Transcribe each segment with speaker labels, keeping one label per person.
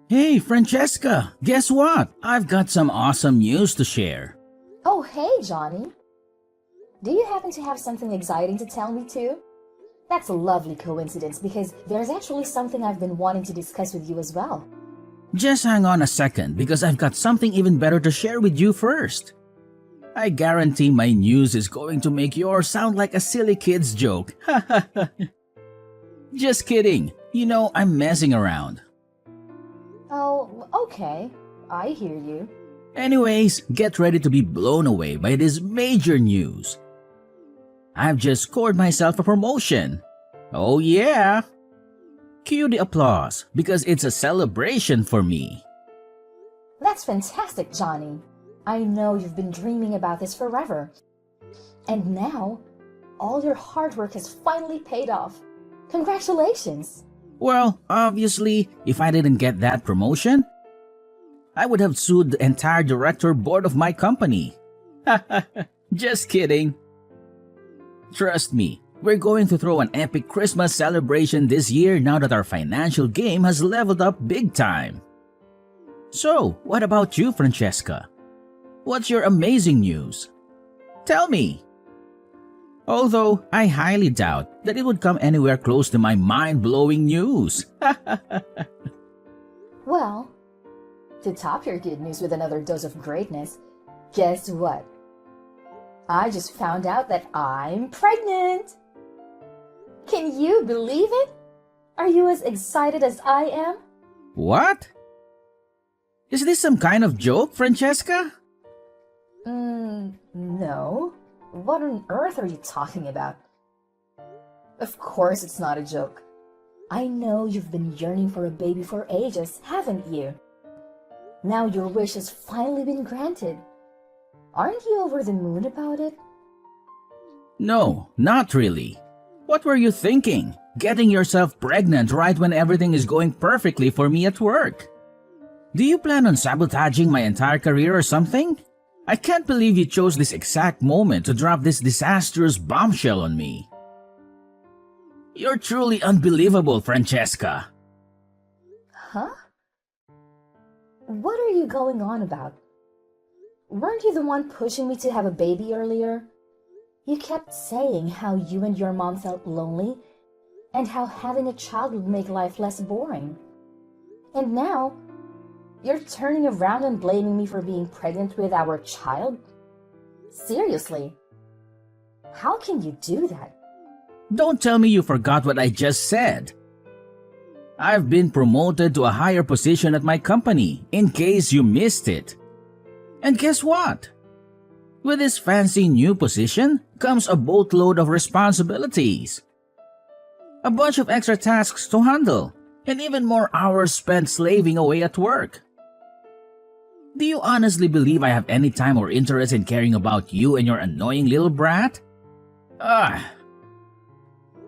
Speaker 1: Hey, Francesca, guess what? I've got some awesome news to share.
Speaker 2: Oh, hey, Johnny. Do you happen to have something exciting to tell me too? That's a lovely coincidence because there's actually something I've been wanting to discuss with you as well.
Speaker 1: Just hang on a second because I've got something even better to share with you first. I guarantee my news is going to make yours sound like a silly kid's joke. Just kidding. You know, I'm messing around.
Speaker 2: Oh, okay. I hear you.
Speaker 1: Anyways, get ready to be blown away by this major news. I've just scored myself a promotion. Oh yeah! Cue the applause because it's a celebration for me.
Speaker 2: That's fantastic, Johnny. I know you've been dreaming about this forever. And now, all your hard work has finally paid off. Congratulations!
Speaker 1: Well, obviously, if I didn't get that promotion, I would have sued the entire director board of my company. Just kidding. Trust me, we're going to throw an epic Christmas celebration this year now that our financial game has leveled up big time. So, what about you, Francesca? What's your amazing news? Tell me. Although I highly doubt that it would come anywhere close to my mind-blowing news.
Speaker 2: Well, to top your good news with another dose of greatness, guess what? I just found out that I'm pregnant! Can you believe it? Are you as excited as I am?
Speaker 1: What? Is this some kind of joke, Francesca?
Speaker 2: No. What on earth are you talking about? Of course it's not a joke. I know you've been yearning for a baby for ages, haven't you? Now your wish has finally been granted. Aren't you over the moon about it?
Speaker 1: No, not really. What were you thinking? Getting yourself pregnant right when everything is going perfectly for me at work? Do you plan on sabotaging my entire career or something? I can't believe you chose this exact moment to drop this disastrous bombshell on me. You're truly unbelievable, Francesca.
Speaker 2: Huh? What are you going on about? Weren't you the one pushing me to have a baby earlier? You kept saying how you and your mom felt lonely and how having a child would make life less boring. And now, you're turning around and blaming me for being pregnant with our child? Seriously? How can you do that?
Speaker 1: Don't tell me you forgot what I just said. I've been promoted to a higher position at my company, in case you missed it. And guess what? With this fancy new position comes a boatload of responsibilities. A bunch of extra tasks to handle, and even more hours spent slaving away at work. Do you honestly believe I have any time or interest in caring about you and your annoying little brat?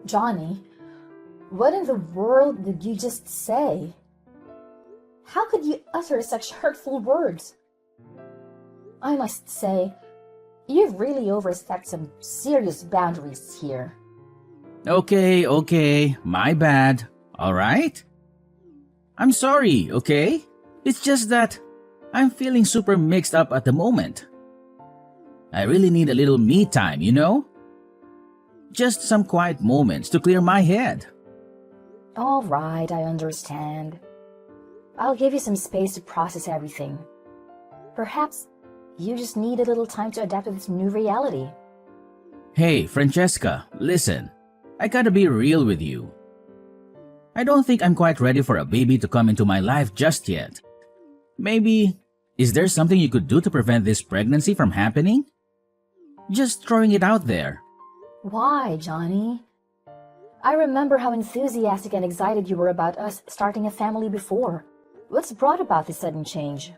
Speaker 2: Johnny, what in the world did you just say? How could you utter such hurtful words? I must say, you've really overstepped some serious boundaries here.
Speaker 1: Okay, my bad. Alright? I'm sorry, okay? It's just that I'm feeling super mixed up at the moment. I really need a little me time, you know? Just some quiet moments to clear my head.
Speaker 2: All right, I understand. I'll give you some space to process everything. Perhaps you just need a little time to adapt to this new reality.
Speaker 1: Hey, Francesca, listen. I gotta be real with you. I don't think I'm quite ready for a baby to come into my life just yet. Maybe, is there something you could do to prevent this pregnancy from happening? Just throwing it out there.
Speaker 2: Why, Johnny? I remember how enthusiastic and excited you were about us starting a family before. What's brought about this sudden change?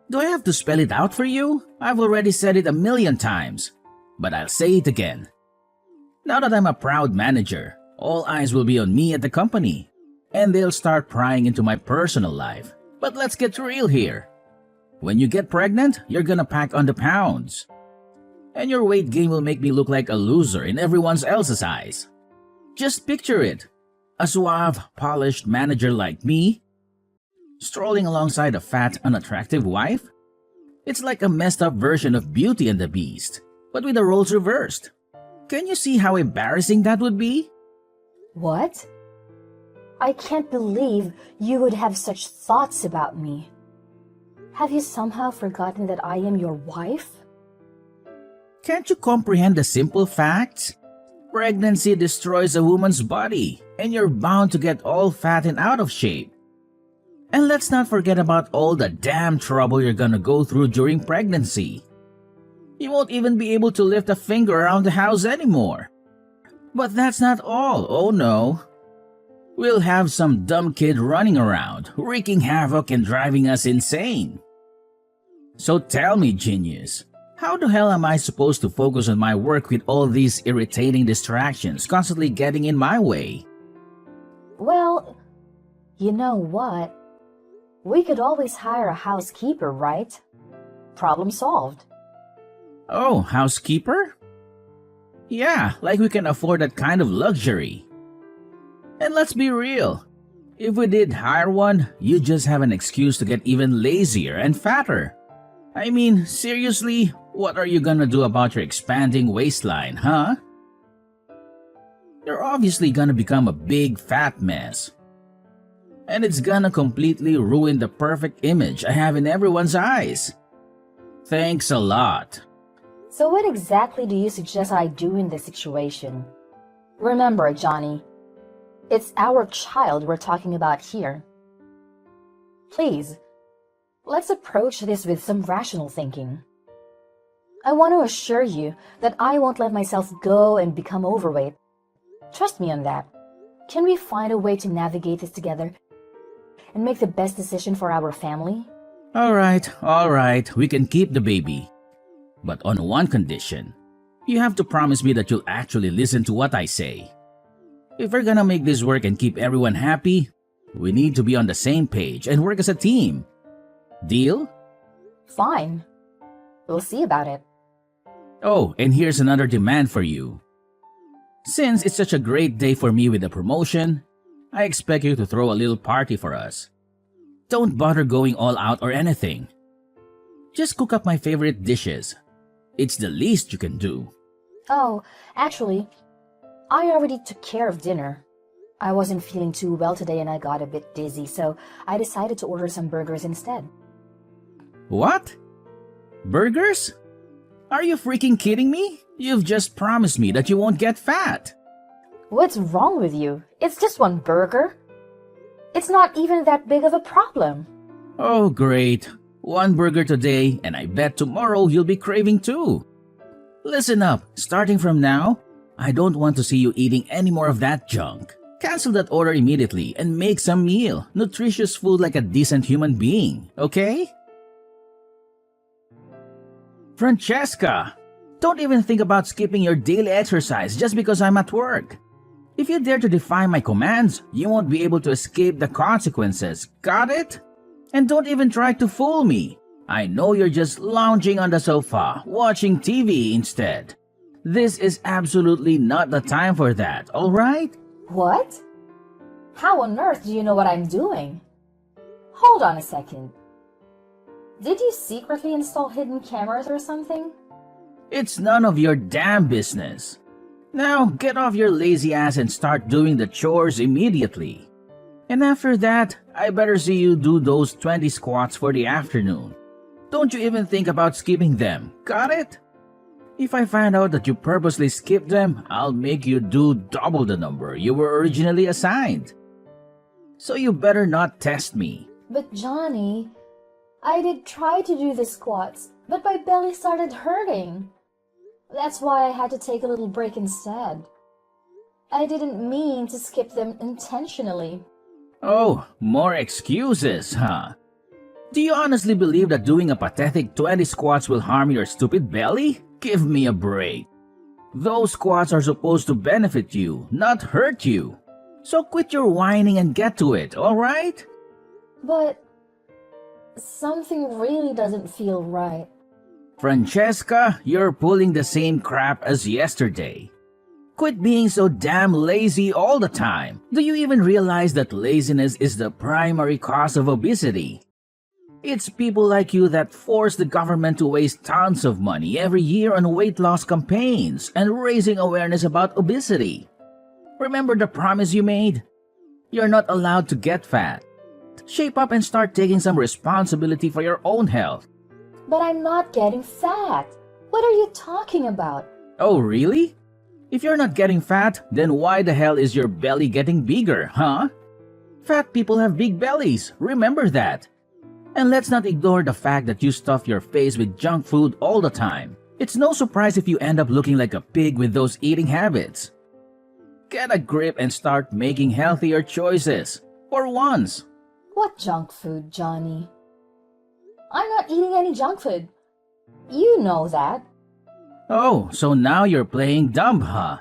Speaker 1: Do I have to spell it out for you? I've already said it a million times, but I'll say it again. Now that I'm a proud manager, all eyes will be on me at the company, and they'll start prying into my personal life. But let's get real here. When you get pregnant, you're gonna pack on the pounds. And your weight gain will make me look like a loser in everyone else's eyes. Just picture it. A suave, polished manager like me strolling alongside a fat, unattractive wife? It's like a messed up version of Beauty and the Beast, but with the roles reversed. Can you see how embarrassing that would be?
Speaker 2: What? I can't believe you would have such thoughts about me. Have you somehow forgotten that I am your wife?
Speaker 1: Can't you comprehend the simple facts? Pregnancy destroys a woman's body, and you're bound to get all fat and out of shape. And let's not forget about all the damn trouble you're gonna go through during pregnancy. You won't even be able to lift a finger around the house anymore. But that's not all, oh no. We'll have some dumb kid running around, wreaking havoc and driving us insane. So tell me, genius, how the hell am I supposed to focus on my work with all these irritating distractions constantly getting in my way?
Speaker 2: Well, you know what? We could always hire a housekeeper, right? Problem solved.
Speaker 1: Oh, housekeeper? Yeah, like we can afford that kind of luxury. And let's be real. If we did hire one, you'd just have an excuse to get even lazier and fatter. I mean, seriously, what are you gonna do about your expanding waistline, huh? You're obviously gonna become a big fat mess. And it's gonna completely ruin the perfect image I have in everyone's eyes. Thanks a lot.
Speaker 2: So what exactly do you suggest I do in this situation? Remember, Johnny, it's our child we're talking about here. Please, let's approach this with some rational thinking. I want to assure you that I won't let myself go and become overweight. Trust me on that. Can we find a way to navigate this together and make the best decision for our family?
Speaker 1: All right, we can keep the baby. But on one condition. You have to promise me that you'll actually listen to what I say. If we're gonna make this work and keep everyone happy, we need to be on the same page and work as a team. Deal?
Speaker 2: Fine. We'll see about it.
Speaker 1: Oh, and here's another demand for you. Since it's such a great day for me with the promotion, I expect you to throw a little party for us. Don't bother going all out or anything. Just cook up my favorite dishes. It's the least you can do.
Speaker 2: Oh, actually, I already took care of dinner. I wasn't feeling too well today and I got a bit dizzy, so I decided to order some burgers instead.
Speaker 1: What? Burgers? Are you freaking kidding me? You've just promised me that you won't get fat.
Speaker 2: What's wrong with you? It's just one burger. It's not even that big of a problem.
Speaker 1: Oh, great. One burger today, and I bet tomorrow you'll be craving two. Listen up, starting from now, I don't want to see you eating any more of that junk. Cancel that order immediately and make some meal, nutritious food like a decent human being, okay? Francesca, don't even think about skipping your daily exercise just because I'm at work. If you dare to defy my commands, you won't be able to escape the consequences, got it? And don't even try to fool me. I know you're just lounging on the sofa, watching TV instead. This is absolutely not the time for that, alright?
Speaker 2: What? How on earth do you know what I'm doing? Hold on a second. Did you secretly install hidden cameras or something?
Speaker 1: It's none of your damn business. Now get off your lazy ass and start doing the chores immediately. And after that, I better see you do those 20 squats for the afternoon. Don't you even think about skipping them, got it? If I find out that you purposely skipped them, I'll make you do double the number you were originally assigned. So you better not test me.
Speaker 2: But Johnny, I did try to do the squats, but my belly started hurting. That's why I had to take a little break instead. I didn't mean to skip them intentionally.
Speaker 1: Oh, more excuses, huh? Do you honestly believe that doing a pathetic 20 squats will harm your stupid belly? Give me a break. Those squats are supposed to benefit you, not hurt you. So quit your whining and get to it, alright?
Speaker 2: But something really doesn't feel right.
Speaker 1: Francesca, you're pulling the same crap as yesterday. Quit being so damn lazy all the time. Do you even realize that laziness is the primary cause of obesity? It's people like you that force the government to waste tons of money every year on weight loss campaigns and raising awareness about obesity. Remember the promise you made? You're not allowed to get fat. Shape up and start taking some responsibility for your own health.
Speaker 2: But I'm not getting fat. What are you talking about?
Speaker 1: Oh, really? If you're not getting fat, then why the hell is your belly getting bigger, huh? Fat people have big bellies, remember that. And let's not ignore the fact that you stuff your face with junk food all the time. It's no surprise if you end up looking like a pig with those eating habits. Get a grip and start making healthier choices. For once.
Speaker 2: What junk food, Johnny? I'm not eating any junk food. You know that.
Speaker 1: Oh, so now you're playing dumb, huh?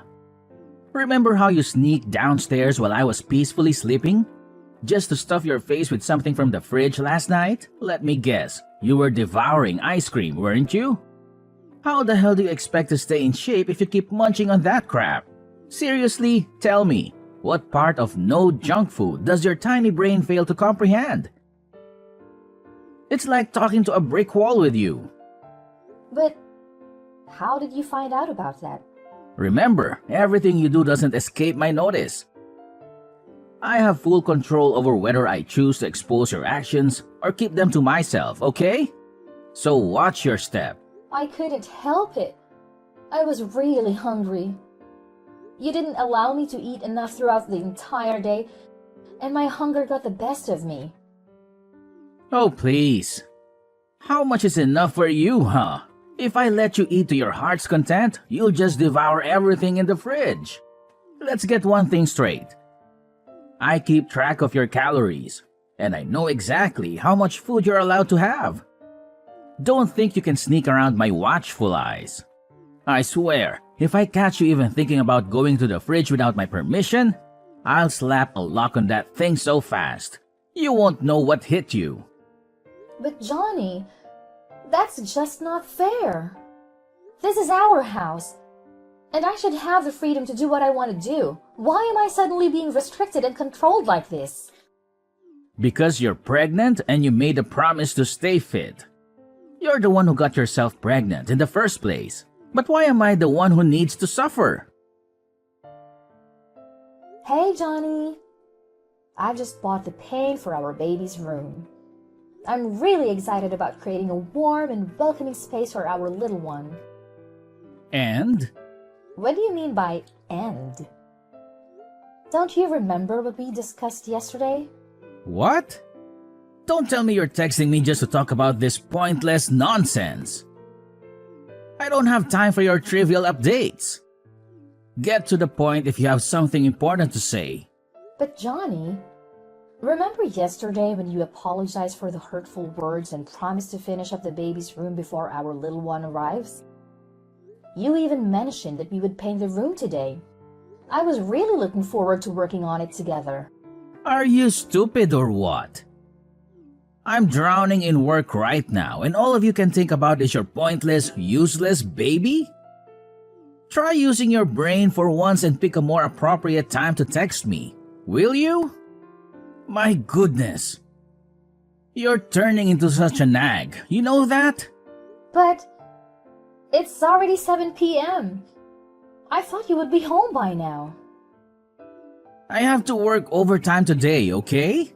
Speaker 1: Remember how you sneaked downstairs while I was peacefully sleeping? Just to stuff your face with something from the fridge last night? Let me guess, you were devouring ice cream, weren't you? How the hell do you expect to stay in shape if you keep munching on that crap? Seriously, tell me, what part of no junk food does your tiny brain fail to comprehend? It's like talking to a brick wall with you.
Speaker 2: But how did you find out about that?
Speaker 1: Remember, everything you do doesn't escape my notice. I have full control over whether I choose to expose your actions or keep them to myself, okay? So watch your step.
Speaker 2: I couldn't help it. I was really hungry. You didn't allow me to eat enough throughout the entire day, and my hunger got the best of me.
Speaker 1: Oh, please. How much is enough for you, huh? If I let you eat to your heart's content, you'll just devour everything in the fridge. Let's get one thing straight. I keep track of your calories, and I know exactly how much food you're allowed to have. Don't think you can sneak around my watchful eyes. I swear, if I catch you even thinking about going to the fridge without my permission, I'll slap a lock on that thing so fast, you won't know what hit you.
Speaker 2: But Johnny, that's just not fair. This is our house, and I should have the freedom to do what I want to do. Why am I suddenly being restricted and controlled like this?
Speaker 1: Because you're pregnant and you made a promise to stay fit. You're the one who got yourself pregnant in the first place. But why am I the one who needs to suffer?
Speaker 2: Hey, Johnny. I just bought the paint for our baby's room. I'm really excited about creating a warm and welcoming space for our little one.
Speaker 1: And?
Speaker 2: What do you mean by "and"? Don't you remember what we discussed yesterday?
Speaker 1: What? Don't tell me you're texting me just to talk about this pointless nonsense. I don't have time for your trivial updates. Get to the point if you have something important to say.
Speaker 2: But Johnny, remember yesterday when you apologized for the hurtful words and promised to finish up the baby's room before our little one arrives? You even mentioned that we would paint the room today. I was really looking forward to working on it together.
Speaker 1: Are you stupid or what? I'm drowning in work right now, and all of you can think about is your pointless, useless baby? Try using your brain for once and pick a more appropriate time to text me, will you? My goodness. You're turning into such a nag, you know that?
Speaker 2: But it's already 7 p.m. I thought you would be home by now.
Speaker 1: I have to work overtime today, okay?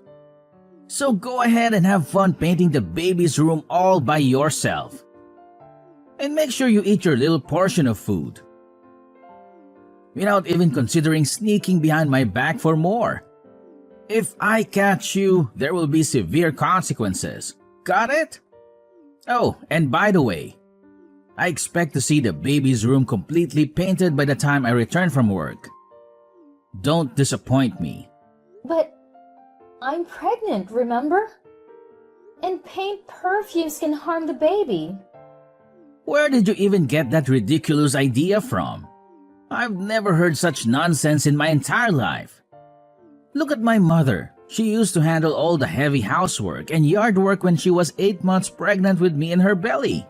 Speaker 1: So go ahead and have fun painting the baby's room all by yourself. And make sure you eat your little portion of food. Without even considering sneaking behind my back for more. If I catch you, there will be severe consequences. Got it? Oh, and by the way, I expect to see the baby's room completely painted by the time I return from work. Don't disappoint me.
Speaker 2: But I'm pregnant, remember? And paint perfumes can harm the baby.
Speaker 1: Where did you even get that ridiculous idea from? I've never heard such nonsense in my entire life. Look at my mother. She used to handle all the heavy housework and yard work when she was 8 months pregnant with me in her belly.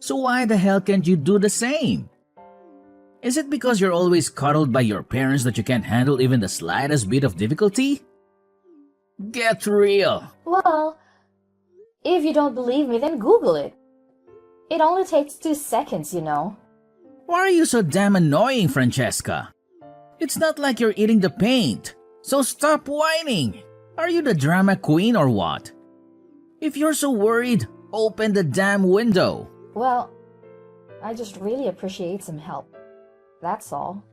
Speaker 1: So why the hell can't you do the same? Is it because you're always cuddled by your parents that you can't handle even the slightest bit of difficulty? Get real!
Speaker 2: Well, if you don't believe me, then Google it. It only takes 2 seconds, you know.
Speaker 1: Why are you so damn annoying, Francesca? It's not like you're eating the paint, so stop whining! Are you the drama queen or what? If you're so worried, open the damn window.
Speaker 2: Well, I just really appreciate some help. That's all.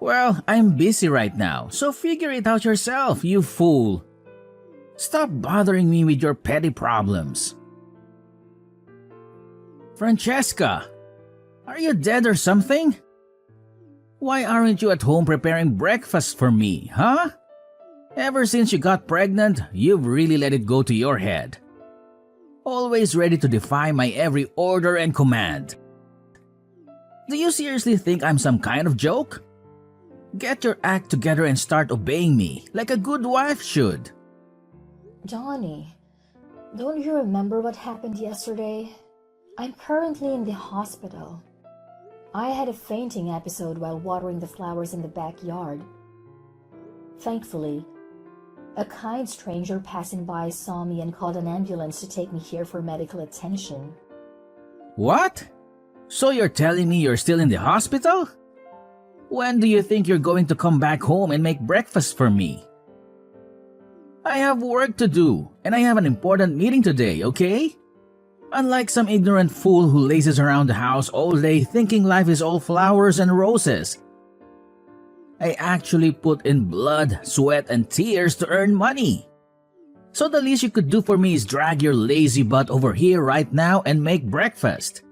Speaker 1: Well, I'm busy right now, so figure it out yourself, you fool. Stop bothering me with your petty problems. Francesca, are you dead or something? Why aren't you at home preparing breakfast for me, huh? Ever since you got pregnant, you've really let it go to your head. Always ready to defy my every order and command. Do you seriously think I'm some kind of joke? Get your act together and start obeying me like a good wife should.
Speaker 2: Johnny, don't you remember what happened yesterday? I'm currently in the hospital. I had a fainting episode while watering the flowers in the backyard. Thankfully, a kind stranger passing by saw me and called an ambulance to take me here for medical attention.
Speaker 1: What? So you're telling me you're still in the hospital? When do you think you're going to come back home and make breakfast for me? I have work to do, and I have an important meeting today, okay? Unlike some ignorant fool who lazes around the house all day thinking life is all flowers and roses. I actually put in blood, sweat, and tears to earn money. So the least you could do for me is drag your lazy butt over here right now and make breakfast.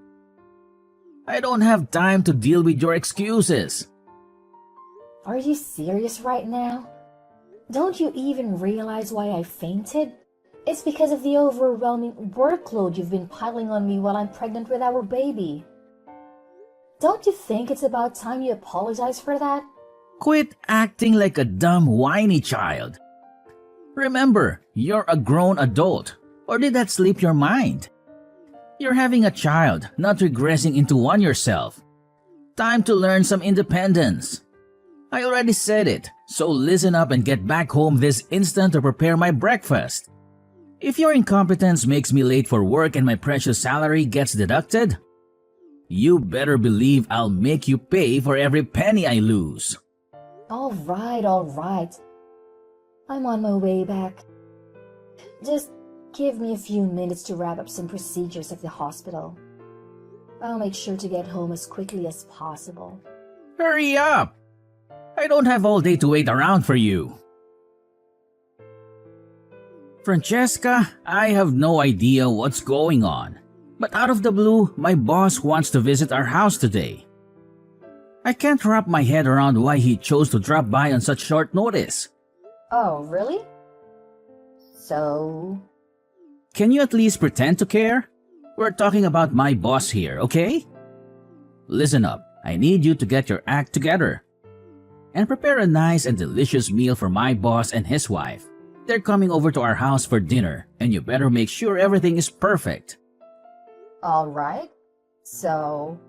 Speaker 1: I don't have time to deal with your excuses.
Speaker 2: Are you serious right now? Don't you even realize why I fainted? It's because of the overwhelming workload you've been piling on me while I'm pregnant with our baby. Don't you think it's about time you apologize for that?
Speaker 1: Quit acting like a dumb, whiny child. Remember, you're a grown adult, or did that slip your mind? You're having a child, not regressing into one yourself. Time to learn some independence. I already said it, so listen up and get back home this instant to prepare my breakfast. If your incompetence makes me late for work and my precious salary gets deducted, you better believe I'll make you pay for every penny I lose.
Speaker 2: All right. I'm on my way back. Just give me a few minutes to wrap up some procedures at the hospital. I'll make sure to get home as quickly as possible.
Speaker 1: Hurry up! I don't have all day to wait around for you. Francesca, I have no idea what's going on, but out of the blue, my boss wants to visit our house today. I can't wrap my head around why he chose to drop by on such short notice.
Speaker 2: Oh, really? So...
Speaker 1: Can you at least pretend to care? We're talking about my boss here, okay? Listen up, I need you to get your act together and prepare a nice and delicious meal for my boss and his wife. They're coming over to our house for dinner, and you better make sure everything is perfect.
Speaker 2: All right. So,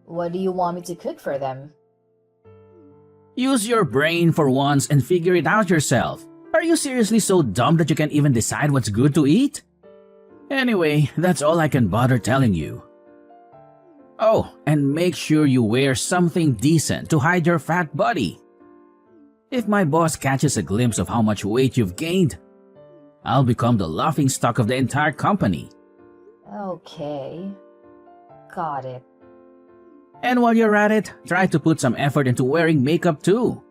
Speaker 2: what do you want me to cook for them?
Speaker 1: Use your brain for once and figure it out yourself. Are you seriously so dumb that you can't even decide what's good to eat? Anyway, that's all I can bother telling you. Oh, and make sure you wear something decent to hide your fat body. If my boss catches a glimpse of how much weight you've gained, I'll become the laughingstock of the entire company.
Speaker 2: Okay. Got it.
Speaker 1: And while you're at it, try to put some effort into wearing makeup too.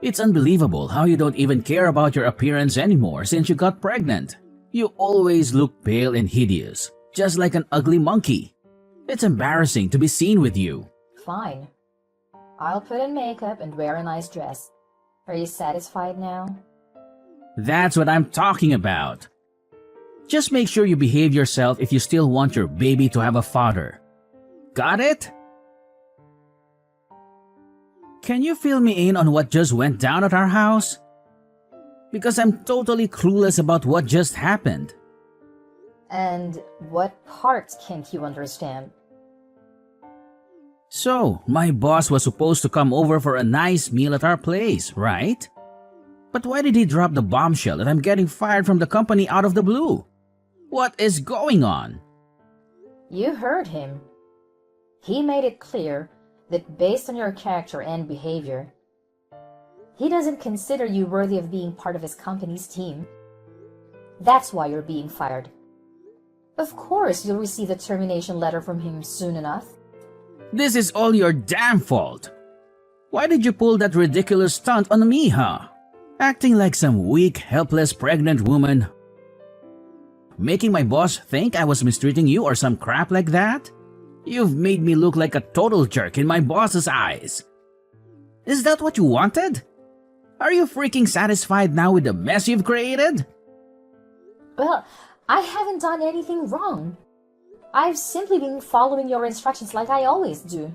Speaker 1: It's unbelievable how you don't even care about your appearance anymore since you got pregnant. You always look pale and hideous, just like an ugly monkey. It's embarrassing to be seen with you.
Speaker 2: Fine. I'll put in makeup and wear a nice dress. Are you satisfied now?
Speaker 1: That's what I'm talking about. Just make sure you behave yourself if you still want your baby to have a father. Got it? Can you fill me in on what just went down at our house? Because I'm totally clueless about what just happened.
Speaker 2: And what part can't you understand?
Speaker 1: So, my boss was supposed to come over for a nice meal at our place, right? But why did he drop the bombshell that I'm getting fired from the company out of the blue? What is going on?
Speaker 2: You heard him. He made it clear that based on your character and behavior, he doesn't consider you worthy of being part of his company's team. That's why you're being fired. Of course, you'll receive a termination letter from him soon enough.
Speaker 1: This is all your damn fault. Why did you pull that ridiculous stunt on me, huh? Acting like some weak, helpless pregnant woman. Making my boss think I was mistreating you or some crap like that? You've made me look like a total jerk in my boss's eyes. Is that what you wanted? Are you freaking satisfied now with the mess you've created?
Speaker 2: Well, I haven't done anything wrong. I've simply been following your instructions like I always do.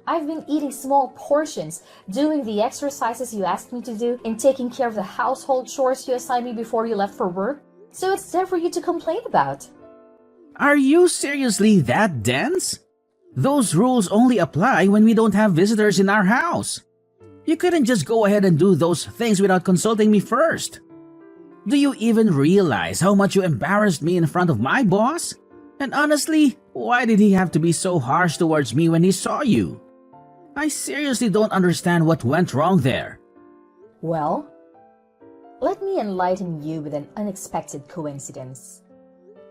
Speaker 2: I've been eating small portions, doing the exercises you asked me to do, and taking care of the household chores you assigned me before you left for work. So it's there for you to complain about.
Speaker 1: Are you seriously that dense? Those rules only apply when we don't have visitors in our house. You couldn't just go ahead and do those things without consulting me first. Do you even realize how much you embarrassed me in front of my boss? And honestly, why did he have to be so harsh towards me when he saw you? I seriously don't understand what went wrong there.
Speaker 2: Well, let me enlighten you with an unexpected coincidence.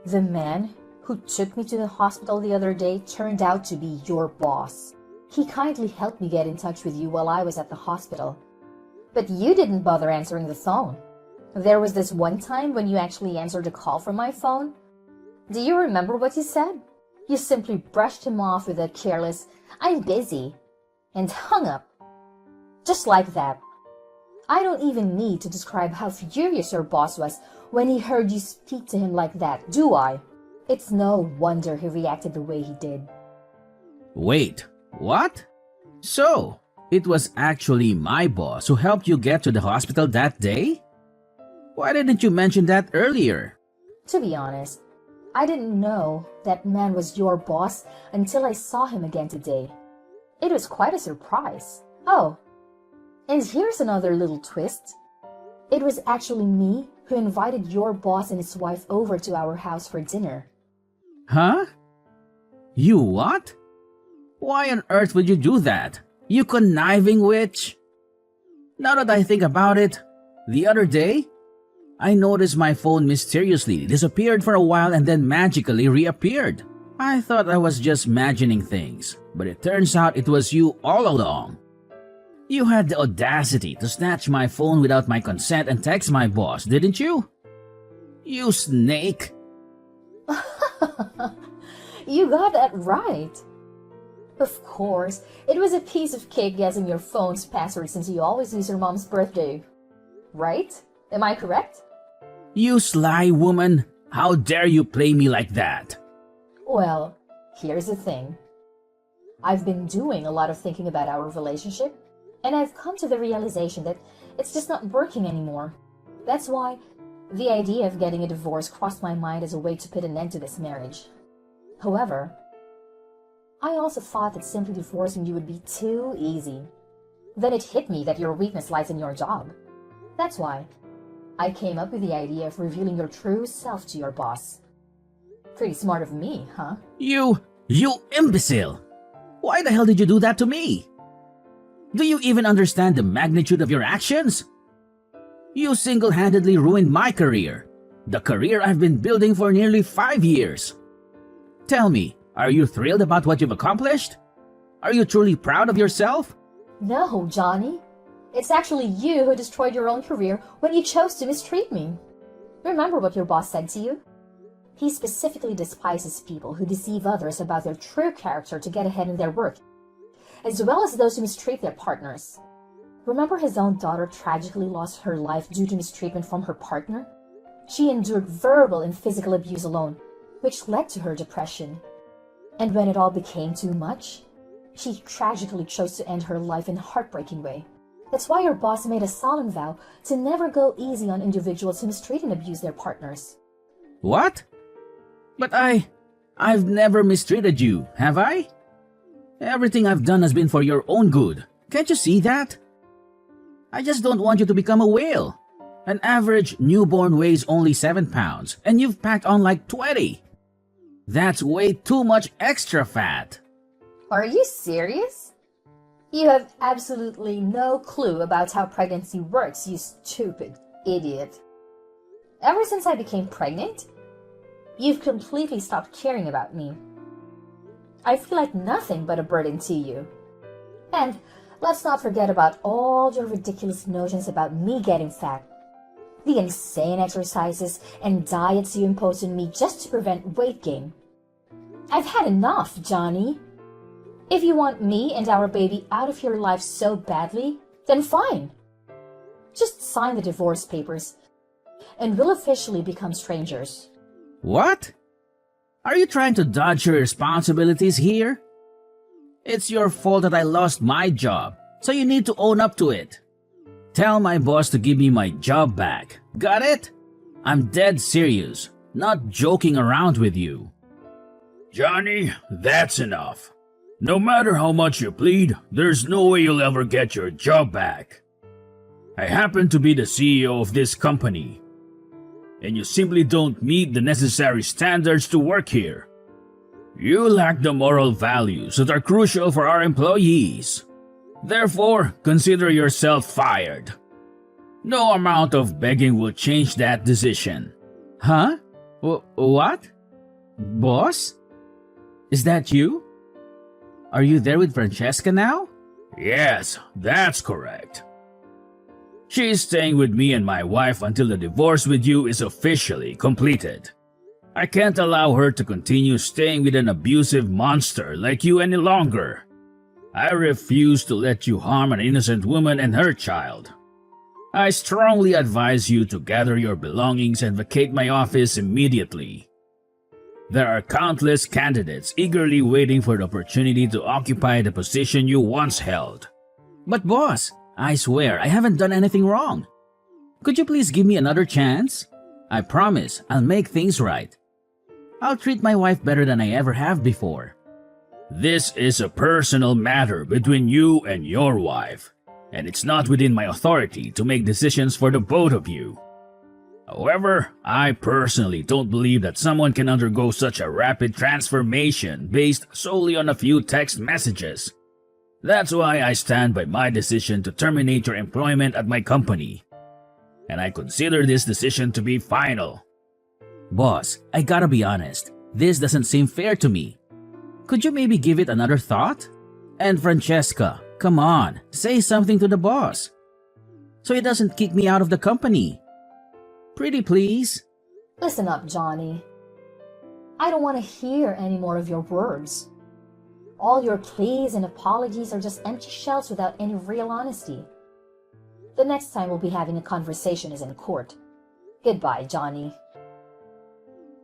Speaker 2: The man who took me to the hospital the other day turned out to be your boss. He kindly helped me get in touch with you while I was at the hospital. But you didn't bother answering the phone. There was this one time when you actually answered a call from my phone. Do you remember what you said? You simply brushed him off with a careless, "I'm busy," and hung up. Just like that. I don't even need to describe how furious your boss was when he heard you speak to him like that, do I? It's no wonder he reacted the way he did.
Speaker 1: Wait, what? So, it was actually my boss who helped you get to the hospital that day? Why didn't you mention that earlier?
Speaker 2: To be honest, I didn't know that man was your boss until I saw him again today. It was quite a surprise. Oh, and here's another little twist. It was actually me who invited your boss and his wife over to our house for dinner.
Speaker 1: Huh? You what? Why on earth would you do that? You conniving witch? Now that I think about it, the other day, I noticed my phone mysteriously disappeared for a while and then magically reappeared. I thought I was just imagining things, but it turns out it was you all along. You had the audacity to snatch my phone without my consent and text my boss, didn't you? You snake!
Speaker 2: You got that right. Of course, it was a piece of cake guessing your phone's password since you always use your mom's birthday. Right? Am I correct?
Speaker 1: You sly woman! How dare you play me like that?
Speaker 2: Well, here's the thing. I've been doing a lot of thinking about our relationship, and I've come to the realization that it's just not working anymore. That's why the idea of getting a divorce crossed my mind as a way to put an end to this marriage. However, I also thought that simply divorcing you would be too easy. Then it hit me that your weakness lies in your job. That's why I came up with the idea of revealing your true self to your boss. Pretty smart of me, huh?
Speaker 1: You imbecile! Why the hell did you do that to me? Do you even understand the magnitude of your actions? You single-handedly ruined my career, the career I've been building for nearly 5 years. Tell me, are you thrilled about what you've accomplished? Are you truly proud of yourself?
Speaker 2: No, Johnny. It's actually you who destroyed your own career when you chose to mistreat me. Remember what your boss said to you? He specifically despises people who deceive others about their true character to get ahead in their work, as well as those who mistreat their partners. Remember his own daughter tragically lost her life due to mistreatment from her partner? She endured verbal and physical abuse alone, which led to her depression. And when it all became too much, she tragically chose to end her life in a heartbreaking way. That's why your boss made a solemn vow to never go easy on individuals who mistreat and abuse their partners.
Speaker 1: What? But I've never mistreated you, have I? Everything I've done has been for your own good. Can't you see that? I just don't want you to become a whale. An average newborn weighs only 7 pounds, and you've packed on like 20. That's way too much extra fat.
Speaker 2: Are you serious? You have absolutely no clue about how pregnancy works, you stupid idiot. Ever since I became pregnant, you've completely stopped caring about me. I feel like nothing but a burden to you. And let's not forget about all your ridiculous notions about me getting fat. The insane exercises and diets you impose on me just to prevent weight gain. I've had enough, Johnny. If you want me and our baby out of your life so badly, then fine. Just sign the divorce papers, and we'll officially become strangers.
Speaker 1: What? Are you trying to dodge your responsibilities here? It's your fault that I lost my job, so you need to own up to it. Tell my boss to give me my job back. Got it? I'm dead serious, not joking around with you.
Speaker 3: Johnny, that's enough. No matter how much you plead, there's no way you'll ever get your job back. I happen to be the CEO of this company, and you simply don't meet the necessary standards to work here. You lack the moral values that are crucial for our employees. Therefore, consider yourself fired. No amount of begging will change that decision.
Speaker 1: Huh? What? Boss? Is that you? Are you there with Francesca now?
Speaker 3: Yes, that's correct. She's staying with me and my wife until the divorce with you is officially completed. I can't allow her to continue staying with an abusive monster like you any longer. I refuse to let you harm an innocent woman and her child. I strongly advise you to gather your belongings and vacate my office immediately. There are countless candidates eagerly waiting for the opportunity to occupy the position you once held.
Speaker 1: But boss, I swear I haven't done anything wrong. Could you please give me another chance? I promise I'll make things right. I'll treat my wife better than I ever have before.
Speaker 3: This is a personal matter between you and your wife, and it's not within my authority to make decisions for the both of you. However, I personally don't believe that someone can undergo such a rapid transformation based solely on a few text messages. That's why I stand by my decision to terminate your employment at my company. And I consider this decision to be final.
Speaker 1: Boss, I gotta be honest. This doesn't seem fair to me. Could you maybe give it another thought? And Francesca, come on, say something to the boss, so he doesn't kick me out of the company. Pretty please.
Speaker 2: Listen up, Johnny. I don't want to hear any more of your words. All your pleas and apologies are just empty shells without any real honesty. The next time we'll be having a conversation is in court. Goodbye, Johnny.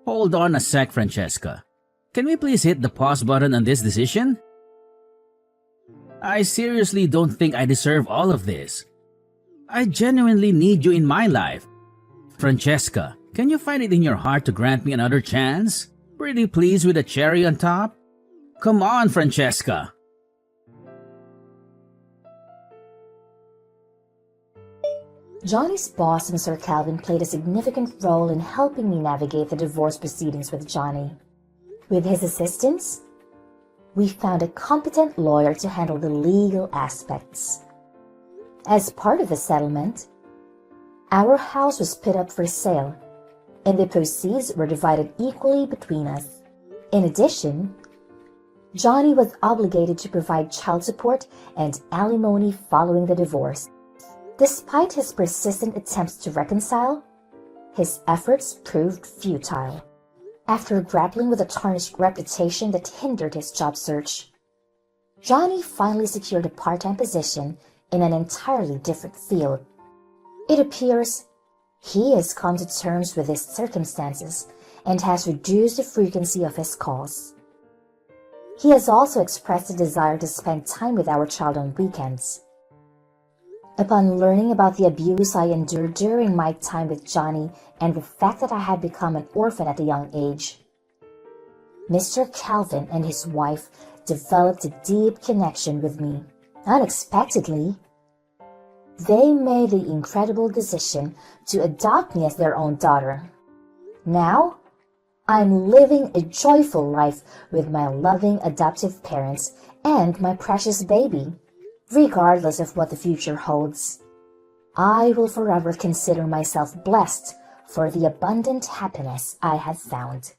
Speaker 1: Hold on a sec, Francesca. Can we please hit the pause button on this decision? I seriously don't think I deserve all of this. I genuinely need you in my life. Francesca, can you find it in your heart to grant me another chance? Pretty please with a cherry on top? Come on, Francesca.
Speaker 2: Johnny's boss, Mr. Calvin, played a significant role in helping me navigate the divorce proceedings with Johnny. With his assistance, we found a competent lawyer to handle the legal aspects. As part of the settlement, our house was put up for sale, and the proceeds were divided equally between us. In addition, Johnny was obligated to provide child support and alimony following the divorce. Despite his persistent attempts to reconcile, his efforts proved futile. After grappling with a tarnished reputation that hindered his job search, Johnny finally secured a part-time position in an entirely different field. It appears he has come to terms with his circumstances and has reduced the frequency of his calls. He has also expressed a desire to spend time with our child on weekends. Upon learning about the abuse I endured during my time with Johnny and the fact that I had become an orphan at a young age, Mr. Calvin and his wife developed a deep connection with me, unexpectedly. They made the incredible decision to adopt me as their own daughter. Now, I'm living a joyful life with my loving adoptive parents and my precious baby, regardless of what the future holds. I will forever consider myself blessed for the abundant happiness I have found.